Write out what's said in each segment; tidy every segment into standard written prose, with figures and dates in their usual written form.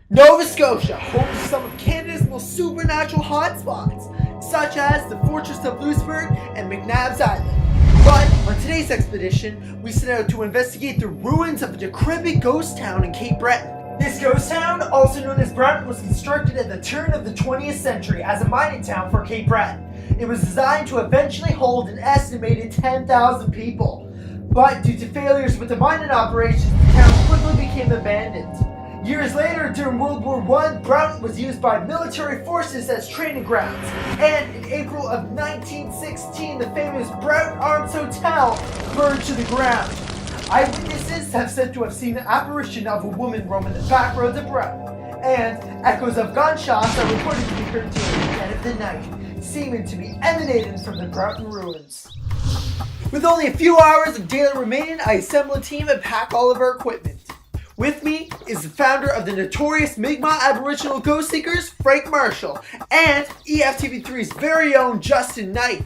Nova Scotia, home to some of Canada's most supernatural hotspots, such as the Fortress of Louisbourg and McNabb's Island. But on today's expedition, we set out to investigate the ruins of a decrepit ghost town in Cape Breton. This ghost town, also known as Breton, was constructed at the turn of the 20th century as a mining town for Cape Breton. It was designed to eventually hold an estimated 10,000 people. But due to failures with the mining operations, the town quickly became abandoned. Years later, during World War I, Breton was used by military forces as training grounds. And in April of 1916, the famous Breton Arms Hotel burned to the ground. Eyewitnesses have said to have seen the apparition of a woman roaming the back roads of Breton. And echoes of gunshots are reported to be heard near the dead of the night, seeming to be emanating from the Breton ruins. With only a few hours of daylight remaining, I assemble a team and pack all of our equipment. With me is the founder of the notorious Mi'kmaq Aboriginal Ghost Seekers, Frank Marshall, and EFTV3's very own Justin Knight.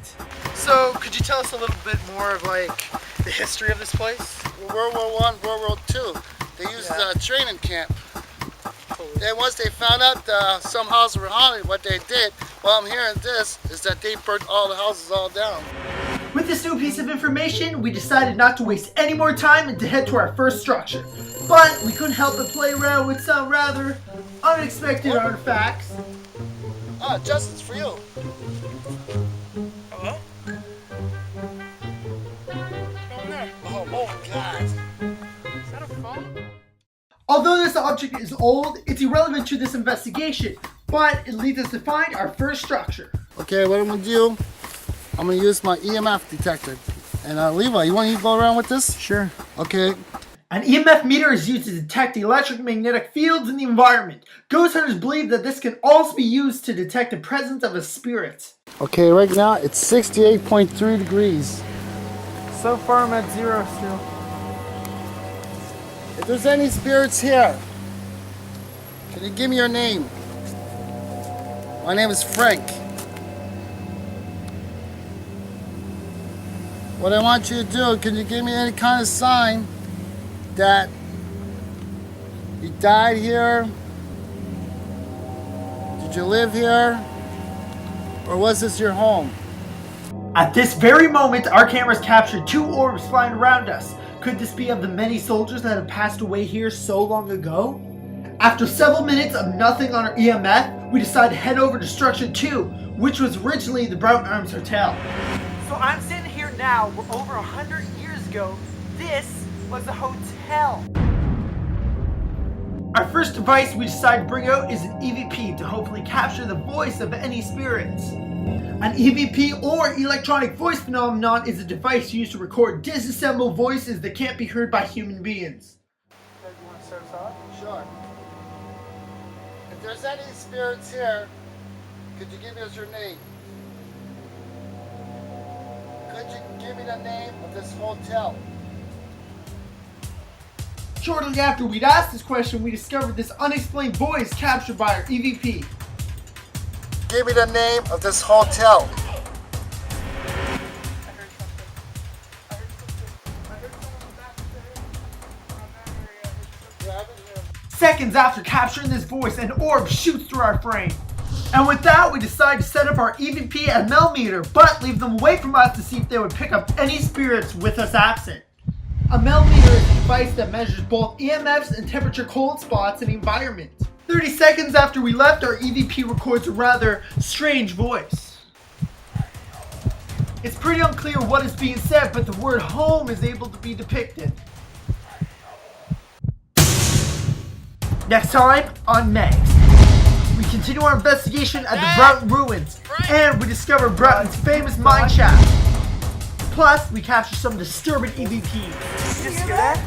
So, could you tell us a little bit more of the history of this place? World War I, World War II, they used a training camp. Then once they found out some houses were haunted, what they did, while I'm hearing this, is that they burnt all the houses all down. With this new piece of information, we decided not to waste any more time and to head to our first structure. But we couldn't help but play around with some rather unexpected artifacts. Ah, Justin's for you. Hello? Oh my God. Is that a phone? Although this object is old, it's irrelevant to this investigation, but it leads us to find our first structure. Okay, what I'm gonna do, I'm gonna use my EMF detector. And Levi, you want to go around with this? Sure. Okay. An EMF meter is used to detect the electromagnetic fields in the environment. Ghost hunters believe that this can also be used to detect the presence of a spirit. Okay, right now it's 68.3 degrees. So far I'm at 0 still. If there's any spirits here, can you give me your name? My name is Frank. What I want you to do, can you give me any kind of sign that you died here? Did you live here? Or was this your home? At this very moment, our cameras captured 2 orbs flying around us. Could this be of the many soldiers that have passed away here so long ago? After several minutes of nothing on our EMF, we decided to head over to Structure 2, which was originally the Breton Arms Hotel. So I'm sitting here now, where over 100 years ago, this was a hotel. Our first device we decided to bring out is an EVP to hopefully capture the voice of any spirits. An EVP, or electronic voice phenomenon, is a device used to record disassembled voices that can't be heard by human beings. You want to start us off? Sure. If there's any spirits here, could you give us your name? Could you give me the name of this hotel? Shortly after we'd asked this question, we discovered this unexplained voice captured by our EVP. Give me the name of this hotel. Seconds after capturing this voice, an orb shoots through our frame. And with that, we decided to set up our EVP and millimeter, but leave them away from us to see if they would pick up any spirits with us absent. A millimeter is a device that measures both EMFs and temperature cold spots in the environment. 30 seconds after we left, our EVP records a rather strange voice. It's pretty unclear what is being said, but the word home is able to be depicted. Next time on Megs, we continue our investigation at the Breton ruins, and we discover Breton's famous mine shaft. Plus, we capture some disturbing EVPs. Did you hear that?